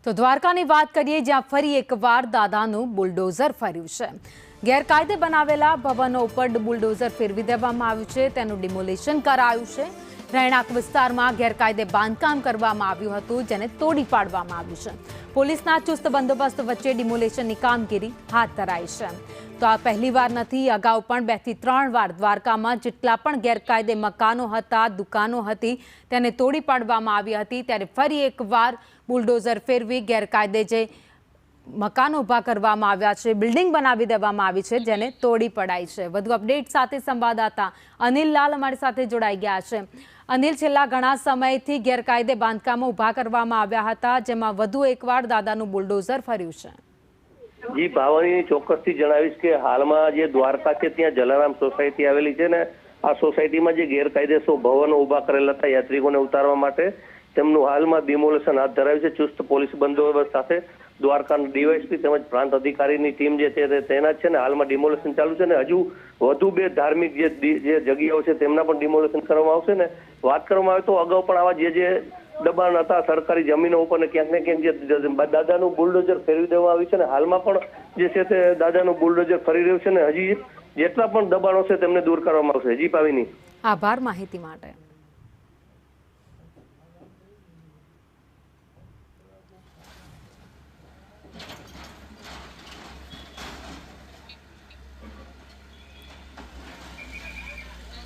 તો દ્વારકાની વાત કરીએ, જ્યાં ફરી એકવાર દાદાનું બુલડોઝર ફર્યું છે। ગેરકાયદે બનાવેલા ભવનો ઉપર બુલડોઝર ફેરવી દેવામાં આવ્યું છે, તેનું ડિમોલિશન કરાયું છે। રહેણાંક વિસ્તારમાં ગેરકાયદે બાંધકામ કરવામાં આવ્યું હતું, જેને તોડી પાડવામાં આવ્યું છે। પોલીસના ચુસ્ત બંદોબસ્ત વચ્ચે ડિમોલિશનની કામગીરી હાથ ધરાઈ છે। તો આ પહેલીવાર નથી, અગાઉ પણ 2 થી 3 વાર દ્વારકામાં જેટલા પણ ગેરકાયદે મકાનો હતા, દુકાનો હતી, તેને તોડી પાડવામાં આવી હતી। ત્યારે ફરી એકવાર બુલડોઝર ફેરવી ગેરકાયદે જે મકાનો ઊભા કરવામાં આવ્યા છે, બિલ્ડિંગ બનાવી દેવામાં આવી છે, જેને તોડી પડાઈ છે। વધુ અપડેટ સાથે સંવાદદાતા અનિલ લાલ અમારી સાથે જોડાઈ ગયા છે। અનિલ, છેલ્લા ઘણા સમયથી ગેરકાયદે બાંધકામો ઊભા કરવામાં આવ્યા હતા, જેમાં વધુ એકવાર દાદાનું બુલડોઝર ફર્યું છે। જી ભાવની ચોક્કસથી જણાવીશ કે હાલમાં જે દ્વારકા છે ત્યાં જલારામ સોસાયટી આવેલી છે ને, આ સોસાયટીમાં જે ગેરકાયદેસર ભવનો ઊભા કરેલા હતા યાત્રિકોને ઉતારવા માટે, તેમનું હાલમાં ડિમોલેશન હાથ ધરાયું છે। ચુસ્ત પોલીસ બંદોબસ્ત સાથે દ્વારકાના ડીવાયએસપી તેમજ પ્રાંત અધિકારીની ટીમ જે છે તે તૈનાત છે ને હાલમાં ડિમોલેશન ચાલુ છે ને હજુ વધુ 2 ધાર્મિક જે જગ્યાઓ છે તેમના પણ ડિમોલેશન કરવામાં આવશે। ને વાત કરવામાં આવે તો અગાઉ પણ આવા જે દબાણ હતા સરકારી જમીનો ઉપર ને ક્યાંક ને ક્યાંક જે દાદાનું બુલડોઝર ફેરવી દેવામાં આવ્યું છે ને હાલમાં પણ જે છે તે દાદાનું બુલડોઝર ફરી રહ્યું છે ને હજી જેટલા પણ દબાણો છે તેમને દૂર કરવામાં આવશે। જી પાવીની, આભાર માહિતી માટે।